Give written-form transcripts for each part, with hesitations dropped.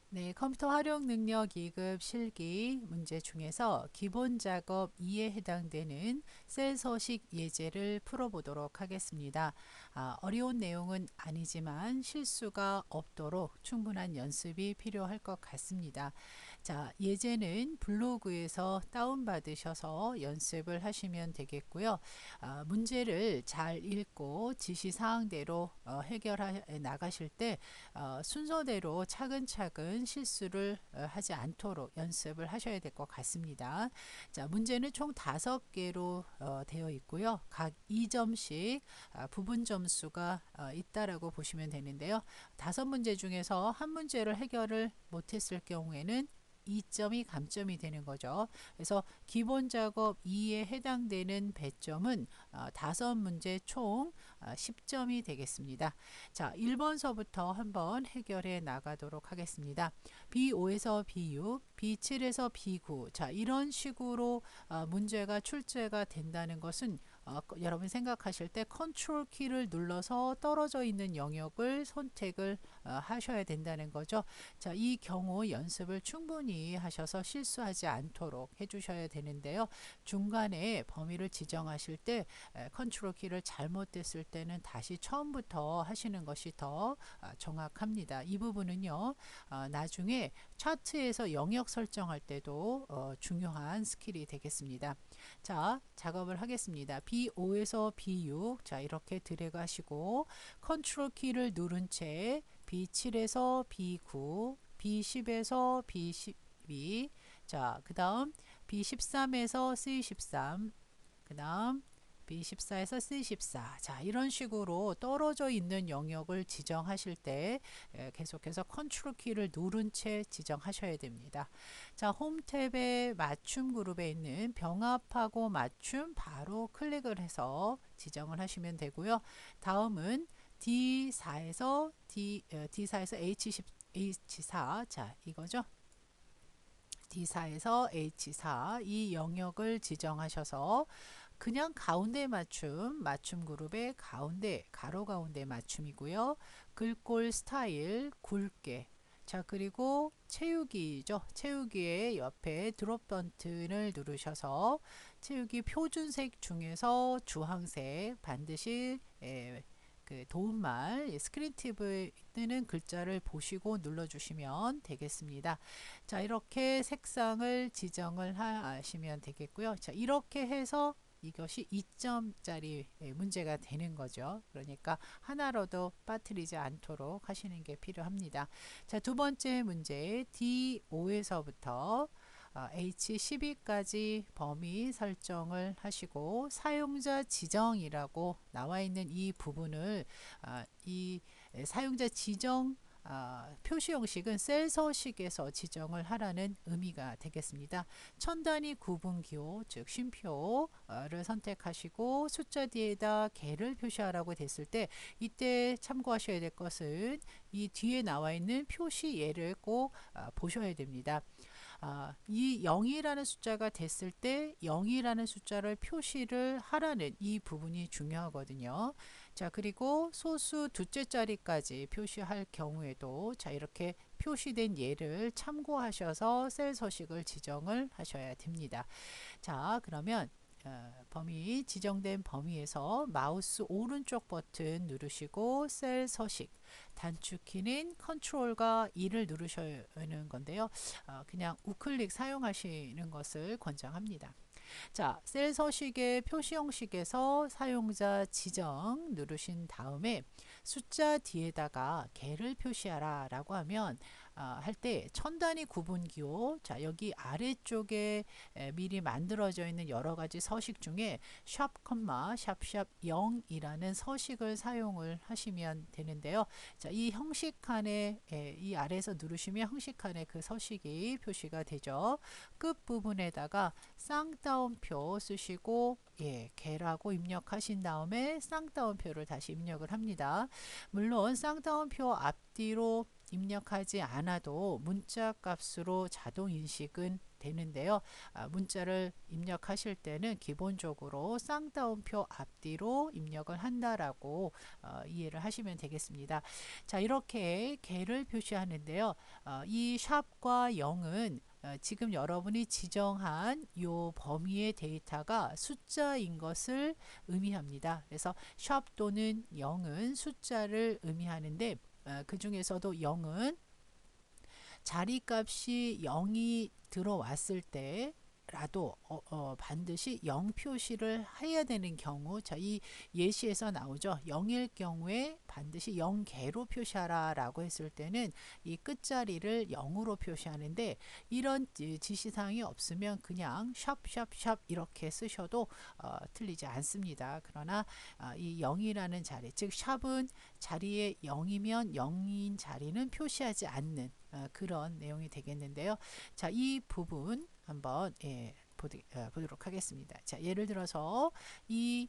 네, 컴퓨터 활용 능력 2급 실기 문제 중에서 기본 작업 2에 해당되는 셀 서식 예제를 풀어보도록 하겠습니다. 어려운 내용은 아니지만 실수가 없도록 충분한 연습이 필요할 것 같습니다. 자, 예제는 블로그에서 다운받으셔서 연습을 하시면 되겠고요. 문제를 잘 읽고 지시사항대로 해결해 나가실 때 순서대로 차근차근 실수를 하지 않도록 연습을 하셔야 될 것 같습니다. 자, 문제는 총 5개로 되어 있고요. 각 2점씩 부분 점수가 있다라고 보시면 되는데요. 5문제 중에서 한 문제를 해결을 못했을 경우에는 2점이 감점이 되는 거죠. 그래서 기본 작업 2에 해당되는 배점은 5문제 총 10점이 되겠습니다. 자, 1번서부터 한번 해결해 나가도록 하겠습니다. B5에서 B6, B7에서 B9. 자, 이런 식으로 문제가 출제가 된다는 것은 여러분 생각하실 때 컨트롤 키를 눌러서 떨어져 있는 영역을 선택을 하셔야 된다는 거죠. 자, 이 경우 연습을 충분히 하셔서 실수하지 않도록 해주셔야 되는데요. 중간에 범위를 지정하실 때 컨트롤 키를 잘못됐을 때는 다시 처음부터 하시는 것이 더 정확합니다. 이 부분은요, 나중에 차트에서 영역 설정할 때도 중요한 스킬이 되겠습니다. 자, 작업을 하겠습니다. B5에서 B6, 자, 이렇게 드래그 하시고 컨트롤 키를 누른 채 B7에서 B9, B10에서 B12, 자, 그 다음 B13에서 C13, 그 다음 B14에서 C14. 자, 이런 식으로 떨어져 있는 영역을 지정하실 때 계속해서 컨트롤 키를 누른 채 지정하셔야 됩니다. 자, 홈 탭의 맞춤 그룹에 있는 병합하고 맞춤 바로 클릭을 해서 지정을 하시면 되고요. 다음은 D4에서 H4. 자, 이거죠. D4에서 H4 이 영역을 지정하셔서 그냥 가운데 맞춤 그룹의 가운데 가로 가운데 맞춤이고요. 글꼴 스타일 굵게. 자, 그리고 채우기죠. 채우기의 옆에 드롭 버튼을 누르셔서 채우기 표준색 중에서 주황색 반드시 그 도움말 스크린 팁을 뜨는 글자를 보시고 눌러주시면 되겠습니다. 자, 이렇게 색상을 지정을 하시면 되겠고요. 자, 이렇게 해서 이것이 2점짜리 문제가 되는 거죠. 그러니까 하나로도 빠뜨리지 않도록 하시는 게 필요합니다. 자, 두 번째 문제 D5에서부터 H12까지 범위 설정을 하시고 사용자 지정이라고 나와 있는 이 부분을 이 사용자 지정 표시 형식은 셀 서식에서 지정을 하라는 의미가 되겠습니다. 천 단위 구분 기호 즉 쉼표를 선택하시고 숫자 뒤에다 개를 표시하라고 됐을 때 이때 참고하셔야 될 것은 이 뒤에 나와 있는 표시 예를 꼭 보셔야 됩니다. 이 0이라는 숫자가 됐을 때 0이라는 숫자를 표시를 하라는 이 부분이 중요하거든요. 자, 그리고 소수 두째 자리까지 표시할 경우에도 자, 이렇게 표시된 예를 참고하셔서 셀 서식을 지정을 하셔야 됩니다. 자, 그러면 범위 지정된 범위에서 마우스 오른쪽 버튼 누르시고 셀 서식 단축키는 컨트롤과 2를 누르셔야 하는 건데요. 그냥 우클릭 사용하시는 것을 권장합니다. 자, 셀 서식의 표시 형식에서 사용자 지정 누르신 다음에 숫자 뒤에다가 개를 표시하라 라고 하면 할 때 천 단위 구분 기호 자, 여기 아래쪽에 미리 만들어져 있는 여러 가지 서식 중에 샵 콤마 샵샵 0이라는 서식을 사용을 하시면 되는데요. 자, 이 형식칸에 이 아래에서 누르시면 형식칸에 그 서식이 표시가 되죠. 끝 부분에다가 쌍따옴표 쓰시고 개라고 입력하신 다음에 쌍따옴표를 다시 입력을 합니다. 물론 쌍따옴표 앞뒤로 입력하지 않아도 문자 값으로 자동 인식은 되는데요. 문자를 입력하실 때는 기본적으로 쌍따옴표 앞뒤로 입력을 한다라고 이해를 하시면 되겠습니다. 자, 이렇게 개를 표시하는데요. 이 샵과 0은 지금 여러분이 지정한 요 범위의 데이터가 숫자인 것을 의미합니다. 그래서 샵 또는 0은 숫자를 의미하는데 그 중에서도 0은 자리값이 0이 들어왔을 때 라도 반드시 0 표시를 해야 되는 경우, 자, 이 예시에서 나오죠. 0일 경우에 반드시 0개로 표시하라 라고 했을 때는 이 끝자리를 0으로 표시하는데, 이런 지시사항이 없으면 그냥 샵샵샵 이렇게 쓰셔도 틀리지 않습니다. 그러나 이 0이라는 자리, 즉 샵은 자리에 0이면 0인 자리는 표시하지 않는 그런 내용이 되겠는데요. 자, 이 부분 한번 보도록 하겠습니다. 자, 예를 들어서 이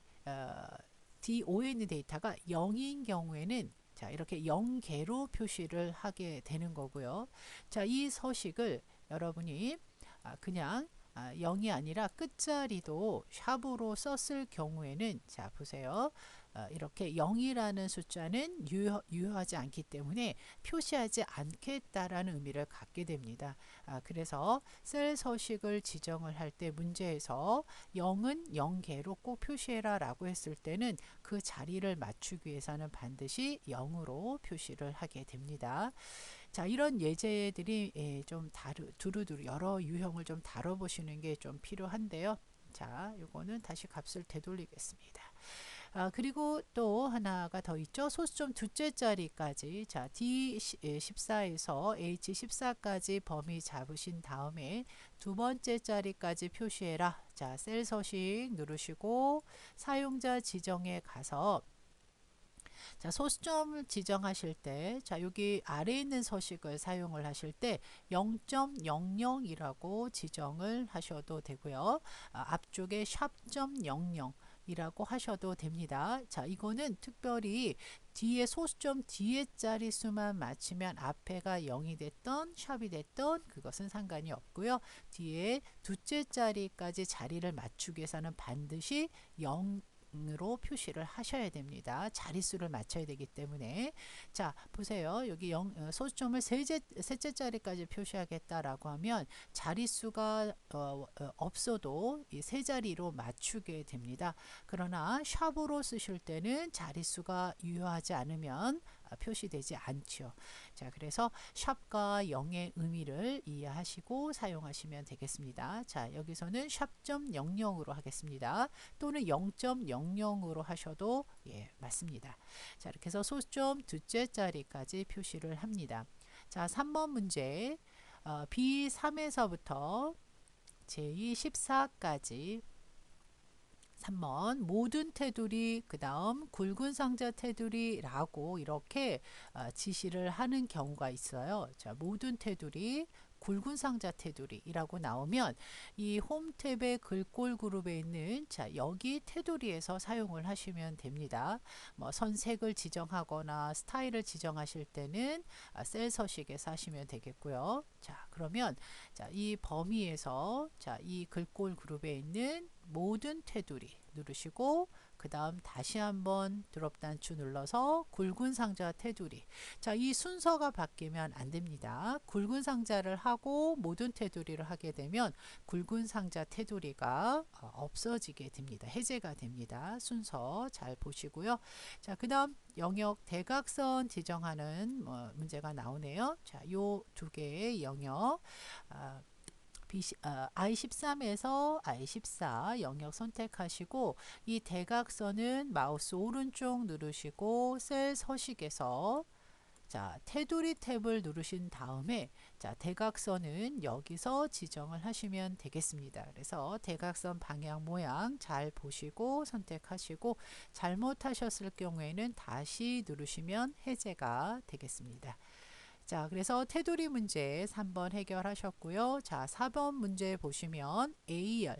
D5에 있는 데이터가 0인 경우에는 자, 이렇게 0개로 표시를 하게 되는 거고요. 자, 이 서식을 여러분이 그냥 0이 아니라 끝자리도 샵으로 썼을 경우에는 자, 보세요. 이렇게 0이라는 숫자는 유효하지 않기 때문에 표시하지 않겠다라는 의미를 갖게 됩니다. 그래서 셀 서식을 지정을 할 때 문제에서 0은 0개로 꼭 표시해라 라고 했을 때는 그 자리를 맞추기 위해서는 반드시 0으로 표시를 하게 됩니다. 자, 이런 예제들이 좀 두루두루 여러 유형을 좀 다뤄보시는 게 좀 필요한데요. 자, 요거는 다시 값을 되돌리겠습니다. 그리고 또 하나가 더 있죠. 소수점 두째 자리까지, 자, D14에서 H14까지 범위 잡으신 다음에 두 번째 자리까지 표시해라. 자, 셀 서식 누르시고 사용자 지정에 가서 자, 소수점을 지정하실 때, 자, 여기 아래에 있는 서식을 사용을 하실 때 0.00이라고 지정을 하셔도 되고요. 앞쪽에 샵.00 이라고 하셔도 됩니다. 자, 이거는 특별히 뒤에 소수점 뒤에 자릿수만 맞추면 앞에가 0이 됐던 샵이 됐던 그것은 상관이 없고요. 뒤에 두째 자리까지 자리를 맞추기 위해서는 반드시 0으로 표시를 하셔야 됩니다. 자릿수를 맞춰야 되기 때문에. 자, 보세요. 여기 소수점을 셋째 자리까지 표시하겠다라고 하면 자릿수가 없어도 이 세 자리로 맞추게 됩니다. 그러나 샵으로 쓰실 때는 자릿수가 유효하지 않으면 표시되지 않죠. 자, 그래서 샵과 0의 의미를 이해하시고 사용하시면 되겠습니다. 자, 여기서는 샵.00으로 하겠습니다. 또는 0.00으로 하셔도 맞습니다. 자, 이렇게 해서 소수점 두째 자리까지 표시를 합니다. 자, 3번 문제 B3에서부터 제14까지 3번 모든 테두리 그 다음 굵은 상자 테두리 라고 이렇게 지시를 하는 경우가 있어요. 자, 모든 테두리 굵은 상자 테두리라고 나오면 이 홈 탭의 글꼴 그룹에 있는 자, 여기 테두리에서 사용을 하시면 됩니다. 뭐 선색을 지정하거나 스타일을 지정하실 때는 셀 서식에서 하시면 되겠고요. 자, 그러면 자, 이 범위에서 자, 이 글꼴 그룹에 있는 모든 테두리 누르시고 그 다음 다시 한번 드롭 단추 눌러서 굵은 상자 테두리. 자, 이 순서가 바뀌면 안 됩니다. 굵은 상자를 하고 모든 테두리를 하게 되면 굵은 상자 테두리가 없어지게 됩니다. 해제가 됩니다. 순서 잘 보시고요. 자, 그 다음 영역 대각선 지정하는 문제가 나오네요. 자, 요 두 개의 영역 I13에서 I14 영역 선택하시고 이 대각선은 마우스 오른쪽 누르시고 셀 서식에서 자, 테두리 탭을 누르신 다음에 자, 대각선은 여기서 지정을 하시면 되겠습니다. 그래서 대각선 방향 모양 잘 보시고 선택하시고 잘못하셨을 경우에는 다시 누르시면 해제가 되겠습니다. 자, 그래서 테두리 문제 3번 해결하셨고요. 자, 4번 문제 보시면 A열.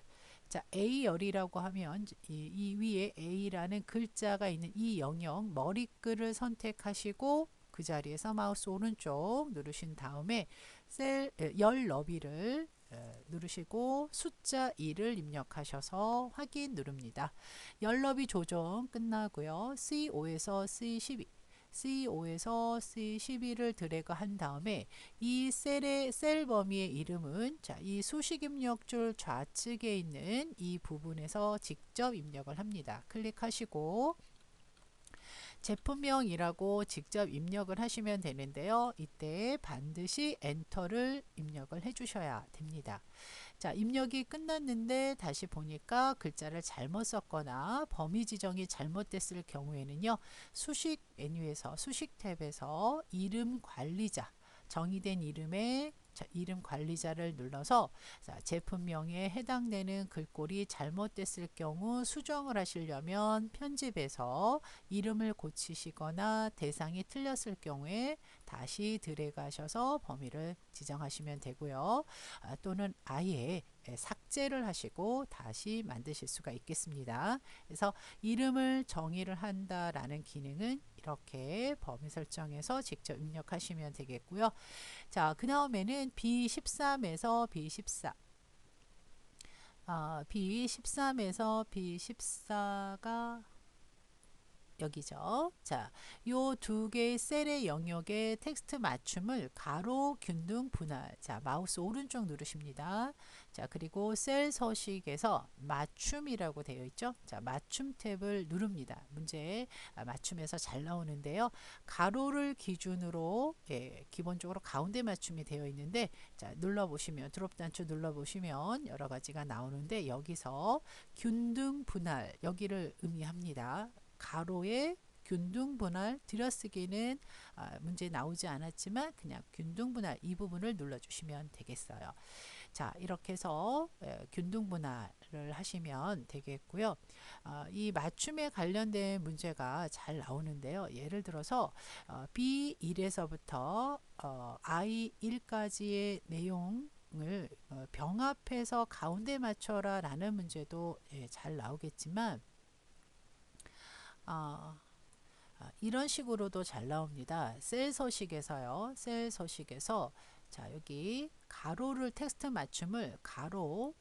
자, A열이라고 하면 이 위에 A라는 글자가 있는 이 영역 머리글을 선택하시고 그 자리에서 마우스 오른쪽 누르신 다음에 열 너비를 누르시고 숫자 2를 입력하셔서 확인 누릅니다. 열 너비 조정 끝나고요. C5에서 C12 C5에서 C12를 드래그 한 다음에 이 셀 범위의 이름은 이 수식 입력줄 좌측에 있는 이 부분에서 직접 입력을 합니다. 클릭하시고 제품명이라고 직접 입력을 하시면 되는데요. 이때 반드시 엔터를 입력을 해 주셔야 됩니다. 자, 입력이 끝났는데 다시 보니까 글자를 잘못 썼거나 범위 지정이 잘못됐을 경우에는요. 수식 메뉴에서 수식 탭에서 이름 관리자 정의된 이름의 이름 관리자를 눌러서 제품명에 해당되는 글꼴이 잘못됐을 경우 수정을 하시려면 편집에서 이름을 고치시거나 대상이 틀렸을 경우에 다시 드래그 하셔서 범위를 지정하시면 되고요. 또는 아예 삭제를 하시고 다시 만드실 수가 있겠습니다. 그래서 이름을 정의를 한다라는 기능은 이렇게 범위 설정에서 직접 입력하시면 되겠고요. 자, 그 다음에는 B13에서 B14 B13에서 B14가 여기죠. 자, 요 두 개의 셀의 영역의 텍스트 맞춤을 가로, 균등, 분할. 자, 마우스 오른쪽 누르십니다. 자, 그리고 셀 서식에서 맞춤이라고 되어 있죠. 자, 맞춤 탭을 누릅니다. 문제 맞춤에서 잘 나오는데요. 가로를 기준으로 기본적으로 가운데 맞춤이 되어 있는데 자, 눌러보시면 드롭단추 눌러보시면 여러 가지가 나오는데 여기서 균등, 분할 여기를 의미합니다. 가로에 균등분할 들여쓰기는 문제 나오지 않았지만 그냥 균등분할 이 부분을 눌러주시면 되겠어요. 자, 이렇게 해서 균등분할을 하시면 되겠고요. 이 맞춤에 관련된 문제가 잘 나오는데요. 예를 들어서 B1에서부터 I1까지의 내용을 병합해서 가운데 맞춰라 라는 문제도 잘 나오겠지만 이런 식으로도 잘 나옵니다. 셀 서식에서요. 셀 서식에서 자, 여기 가로를 텍스트 맞춤을 가로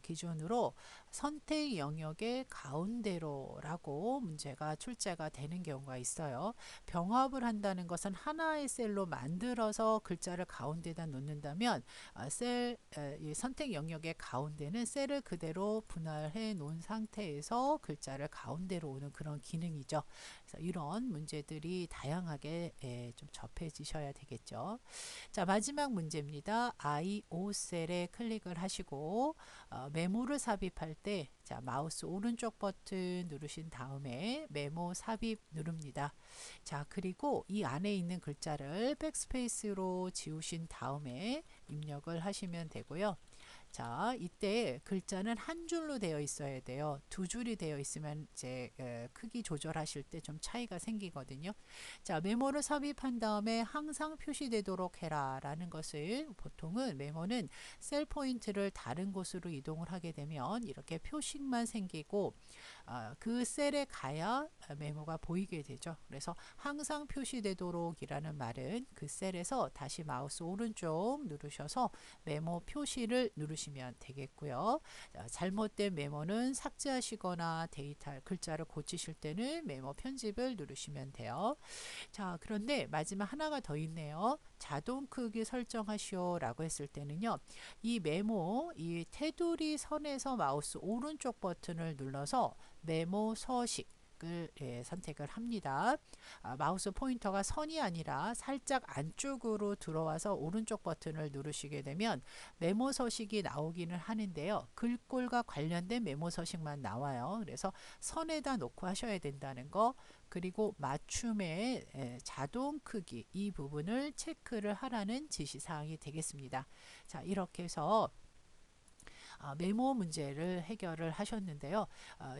기준으로 선택 영역의 가운데로 라고 문제가 출제가 되는 경우가 있어요. 병합을 한다는 것은 하나의 셀로 만들어서 글자를 가운데다 놓는다면 이 선택 영역의 가운데는 셀을 그대로 분할해 놓은 상태에서 글자를 가운데로 오는 그런 기능이죠. 그래서 이런 문제들이 다양하게 좀 접해지셔야 되겠죠. 자, 마지막 문제입니다. I5 셀에 클릭을 하시고 메모를 삽입할 때 자, 마우스 오른쪽 버튼 누르신 다음에 메모 삽입 누릅니다. 자, 그리고 이 안에 있는 글자를 백스페이스로 지우신 다음에 입력을 하시면 되고요. 자, 이때 글자는 한 줄로 되어 있어야 돼요. 두 줄이 되어 있으면 이제 크기 조절하실 때 좀 차이가 생기거든요. 자, 메모를 삽입한 다음에 항상 표시되도록 해라 라는 것을 보통은 메모는 셀 포인트를 다른 곳으로 이동을 하게 되면 이렇게 표식만 생기고 그 셀에 가야 메모가 보이게 되죠. 그래서 항상 표시되도록 이라는 말은 그 셀에서 다시 마우스 오른쪽 누르셔서 메모 표시를 누르시면 되겠고요. 자, 잘못된 메모는 삭제하시거나 데이터 글자를 고치실 때는 메모 편집을 누르시면 돼요. 자, 그런데 마지막 하나가 더 있네요. 자동 크기 설정하시오 라고 했을 때는요. 이 메모 이 테두리 선에서 마우스 오른쪽 버튼을 눌러서 메모 서식 을 선택을 합니다. 마우스 포인터가 선이 아니라 살짝 안쪽으로 들어와서 오른쪽 버튼을 누르시게 되면 메모 서식이 나오기는 하는데요. 글꼴과 관련된 메모 서식만 나와요. 그래서 선에다 놓고 하셔야 된다는 거. 그리고 맞춤의 자동 크기 이 부분을 체크를 하라는 지시사항이 되겠습니다. 자, 이렇게 해서 메모 문제를 해결을 하셨는데요.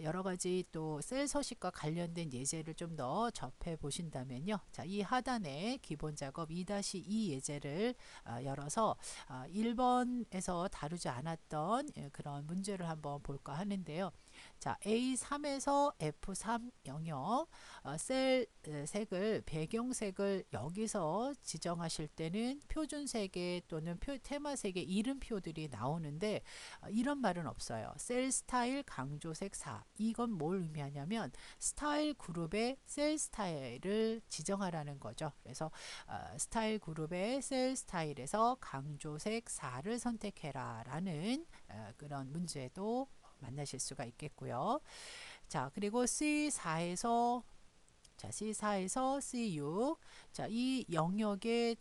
여러 가지 또 셀 서식과 관련된 예제를 좀 더 접해 보신다면요. 자, 이 하단에 기본 작업 2-2 예제를 열어서 1번에서 다루지 않았던 그런 문제를 한번 볼까 하는데요. 자, A3에서 F3 영역 셀 색을 배경색을 여기서 지정하실 때는 표준색의 또는 테마색의 이름표들이 나오는데 이런 말은 없어요. 셀 스타일 강조색 4. 이건 뭘 의미하냐면 스타일 그룹의 셀 스타일을 지정하라는 거죠. 그래서 스타일 그룹의 셀 스타일에서 강조색 4를 선택해라 라는 그런 문제도 만나실 수가 있겠고요. 자, 그리고 C4에서 C6. 자, 이 영역의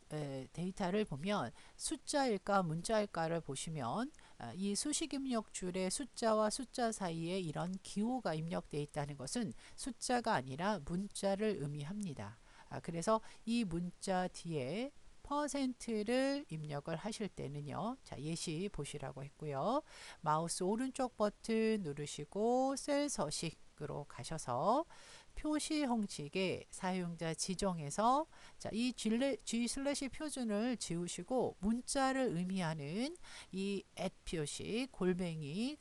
데이터를 보면 숫자일까 문자일까를 보시면 이 수식 입력 줄의 숫자와 숫자 사이에 이런 기호가 입력되어 있다는 것은 숫자가 아니라 문자를 의미합니다. 그래서 이 문자 뒤에 퍼센트를 입력을 하실 때는요. 자, 예시 보시라고 했고요. 마우스 오른쪽 버튼 누르시고 셀 서식으로 가셔서 표시 형식의 사용자 지정에서 자, 이 G/ 표준을 지우시고 문자를 의미하는 이 표시 골뱅이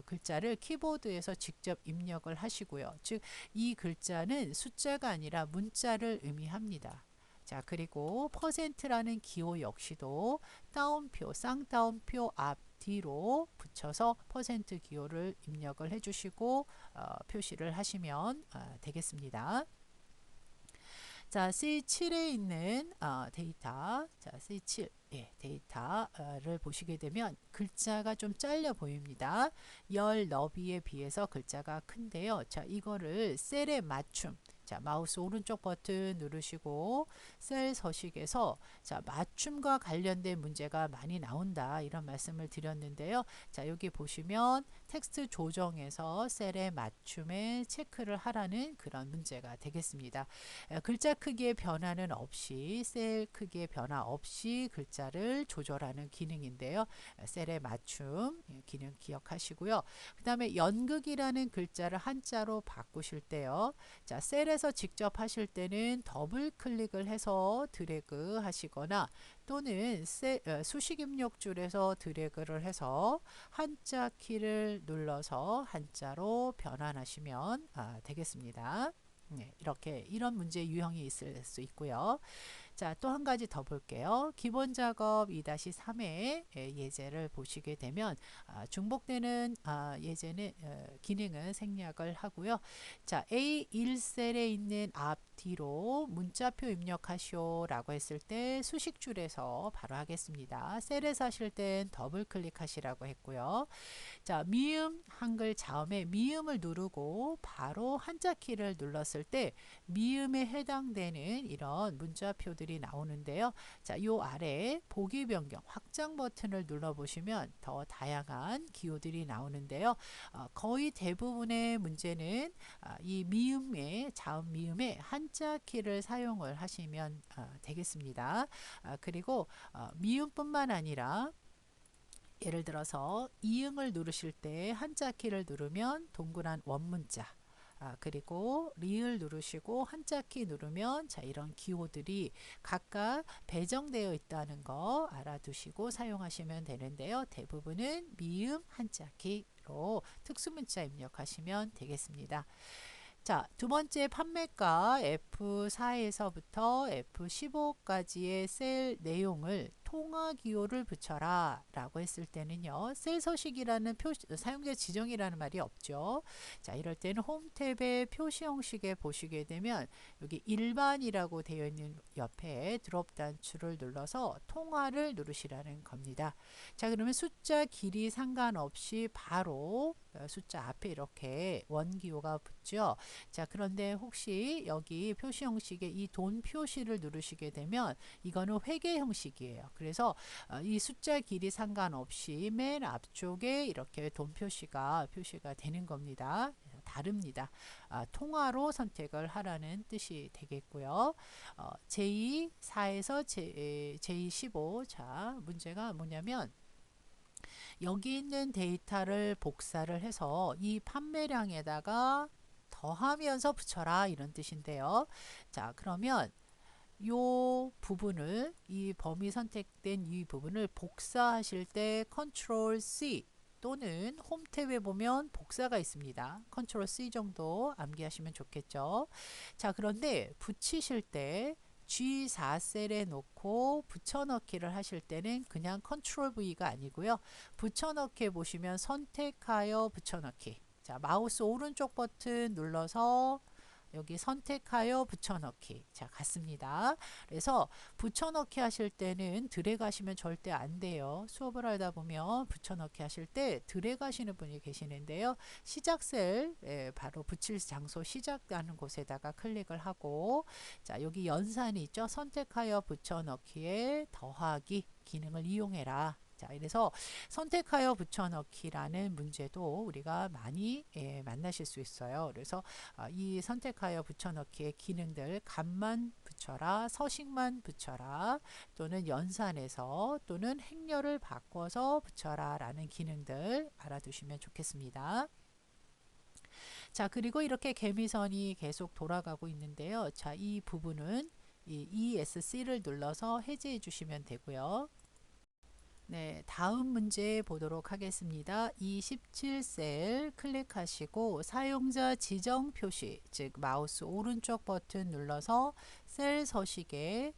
글자를 키보드에서 직접 입력을 하시고요. 즉 이 글자는 숫자가 아니라 문자를 의미합니다. 자, 그리고 퍼센트라는 기호 역시도 따옴표, 쌍따옴표 앞 뒤로 붙여서 퍼센트 기호를 입력을 해주시고 표시를 하시면 되겠습니다. 자, C7에 있는 데이터, 자, C7 데이터를 보시게 되면 글자가 좀 잘려 보입니다. 열 너비에 비해서 글자가 큰데요. 자, 이거를 셀에 맞춤. 자, 마우스 오른쪽 버튼 누르시고 셀 서식에서 자, 맞춤과 관련된 문제가 많이 나온다 이런 말씀을 드렸는데요. 자, 여기 보시면 텍스트 조정에서 셀의 맞춤에 체크를 하라는 그런 문제가 되겠습니다. 글자 크기의 변화는 없이 셀 크기의 변화 없이 글자를 조절하는 기능인데요. 셀의 맞춤 기능 기억하시고요. 그 다음에 연극이라는 글자를 한자로 바꾸실 때요. 자, 셀에서 직접 하실 때는 더블 클릭을 해서 드래그 하시거나 또는 수식 입력 줄에서 드래그를 해서 한자 키를 눌러서 한자로 변환하시면 되겠습니다. 네, 이렇게 이런 문제 유형이 있을 수 있고요. 자, 또 한 가지 더 볼게요. 기본 작업 2-3의 예제를 보시게 되면 중복되는 예제는 기능은 생략을 하고요. 자, A1셀에 있는 앞 뒤로 문자표 입력하시오 라고 했을 때 수식줄에서 바로 하겠습니다. 셀에서 하실 땐 더블 클릭하시라고 했고요. 자, 미음 한글 자음에 미음을 누르고 바로 한자 키를 눌렀을 때 미음에 해당되는 이런 문자표들이 나오는데요. 자, 요 아래 보기 변경 확장 버튼을 눌러 보시면 더 다양한 기호들이 나오는데요. 거의 대부분의 문제는 이 미음의 자음 미음의 한자 키를 사용을 하시면 되겠습니다. 그리고 미음뿐만 아니라 예를 들어서 이응을 누르실 때 한자 키를 누르면 동그란 원문자 그리고 리을 누르시고 한자 키 누르면 자, 이런 기호들이 각각 배정되어 있다는 거 알아두시고 사용하시면 되는데요. 대부분은 미음 한자 키로 특수문자 입력하시면 되겠습니다. 자, 두 번째 판매가 F4에서부터 F15까지의 셀 내용을 통화 기호를 붙여라 라고 했을 때는요. 셀 서식이라는 사용자 지정이라는 말이 없죠. 자, 이럴 때는 홈 탭의 표시 형식에 보시게 되면 여기 일반이라고 되어 있는 옆에 드롭 단추를 눌러서 통화를 누르시라는 겁니다. 자, 그러면 숫자 길이 상관없이 바로 숫자 앞에 이렇게 원기호가 붙죠. 자, 그런데 혹시 여기 표시 형식에 이 돈 표시를 누르시게 되면 이거는 회계 형식이에요. 그래서 이 숫자 길이 상관없이 맨 앞쪽에 이렇게 돈 표시가 되는 겁니다. 다릅니다. 통화로 선택을 하라는 뜻이 되겠고요. J4에서 J15 자, 문제가 뭐냐면 여기 있는 데이터를 복사를 해서 이 판매량에다가 더하면서 붙여라 이런 뜻인데요. 자, 그러면 요 부분을 이 범위 선택된 이 부분을 복사하실 때 컨트롤 C 또는 홈 탭에 보면 복사가 있습니다. 컨트롤 C 정도 암기하시면 좋겠죠. 자, 그런데 붙이실 때 G4 셀에 놓고 붙여넣기를 하실 때는 그냥 컨트롤 V가 아니고요. 붙여넣기에 보시면 선택하여 붙여넣기. 자, 마우스 오른쪽 버튼 눌러서 여기 선택하여 붙여넣기. 자, 같습니다. 그래서 붙여넣기 하실 때는 드래그 하시면 절대 안 돼요. 수업을 하다 보면 붙여넣기 하실 때 드래그 하시는 분이 계시는데요. 시작 셀, 바로 붙일 장소 시작하는 곳에다가 클릭을 하고, 자, 여기 연산이 있죠. 선택하여 붙여넣기에 더하기 기능을 이용해라. 자, 그래서 선택하여 붙여넣기라는 문제도 우리가 많이 만나실 수 있어요. 그래서 이 선택하여 붙여넣기의 기능들 값만 붙여라, 서식만 붙여라, 또는 연산해서 또는 행렬을 바꿔서 붙여라 라는 기능들 알아두시면 좋겠습니다. 자, 그리고 이렇게 개미선이 계속 돌아가고 있는데요. 자, 이 부분은 이 ESC를 눌러서 해제해 주시면 되고요. 네, 다음 문제 보도록 하겠습니다. 27셀 클릭하시고 사용자 지정 표시, 즉 마우스 오른쪽 버튼 눌러서 셀 서식에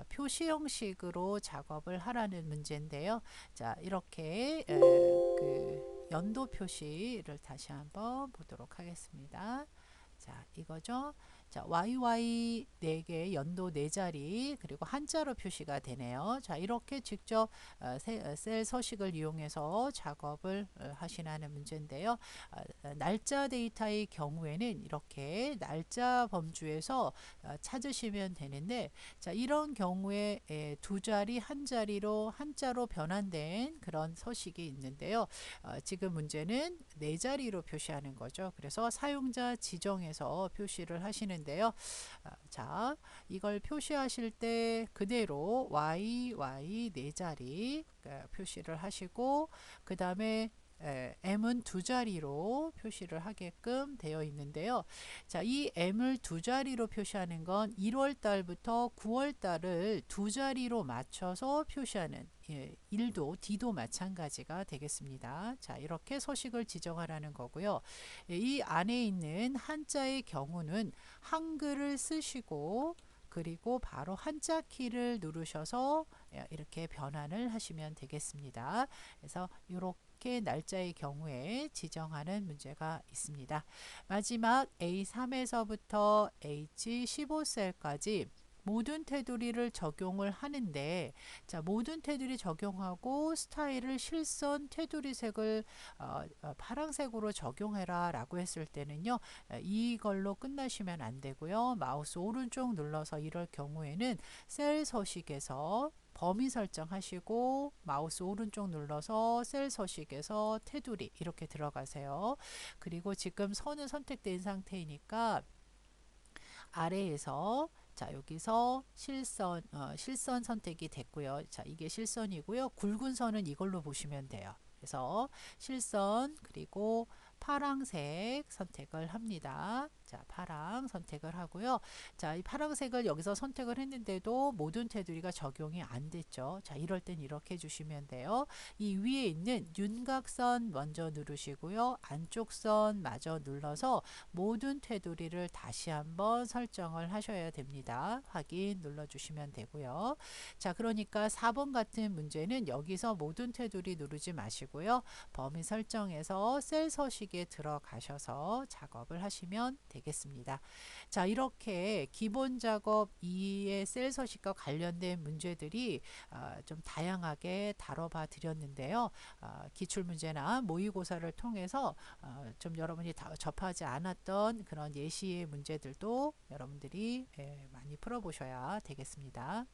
표시 형식으로 작업을 하라는 문제인데요. 자, 이렇게 그 연도 표시를 다시 한번 보도록 하겠습니다. 자, 이거죠. 자, YY 4개, 연도 4자리, 그리고 한자로 표시가 되네요. 자, 이렇게 직접 셀 서식을 이용해서 작업을 하시라는 문제인데요. 날짜 데이터의 경우에는 이렇게 날짜 범주에서 찾으시면 되는데, 자, 이런 경우에 두 자리, 한 자리로 한자로 변환된 그런 서식이 있는데요. 지금 문제는 4자리로 표시하는 거죠. 그래서 사용자 지정해서 표시를 하시는데요. 자, 이걸 표시하실 때 그대로 YY 4자리 표시를 하시고, 그 다음에 M은 2자리로 표시를 하게끔 되어 있는데요. 자, 이 M을 2자리로 표시하는 건 1월 달부터 9월 달을 2자리로 맞춰서 표시하는 일도 D도 마찬가지가 되겠습니다. 자, 이렇게 서식을 지정하라는 거고요. 이 안에 있는 한자의 경우는 한글을 쓰시고, 그리고 바로 한자 키를 누르셔서 이렇게 변환을 하시면 되겠습니다. 그래서 이렇게 날짜의 경우에 지정하는 문제가 있습니다. 마지막 A3에서부터 H15셀까지 모든 테두리를 적용을 하는데, 자, 모든 테두리 적용하고 스타일을 실선 테두리 색을 파란색으로 적용해라 라고 했을 때는요, 이걸로 끝나시면 안 되고요. 마우스 오른쪽 눌러서 이럴 경우에는 셀 서식에서 범위 설정하시고 마우스 오른쪽 눌러서 셀 서식에서 테두리 이렇게 들어가세요. 그리고 지금 선은 선택된 상태이니까 아래에서, 자, 여기서 실선 선택이 됐고요. 자, 이게 실선이고요. 굵은 선은 이걸로 보시면 돼요. 그래서 실선 그리고 파랑색 선택을 합니다. 자, 파랑 선택을 하고요. 자, 이 파랑색을 여기서 선택을 했는데도 모든 테두리가 적용이 안 됐죠. 자, 이럴 땐 이렇게 해주시면 돼요. 이 위에 있는 윤곽선 먼저 누르시고요. 안쪽 선 마저 눌러서 모든 테두리를 다시 한번 설정을 하셔야 됩니다. 확인 눌러주시면 되고요. 자, 그러니까 4번 같은 문제는 여기서 모든 테두리 누르지 마시고요. 범위 설정에서 셀 서식에 들어가셔서 작업을 하시면 되겠습니다. 자, 이렇게 기본 작업 2의 셀 서식과 관련된 문제들이 좀 다양하게 다뤄봐 드렸는데요. 기출문제나 모의고사를 통해서 좀 여러분이 접하지 않았던 그런 예시의 문제들도 여러분들이 많이 풀어보셔야 되겠습니다.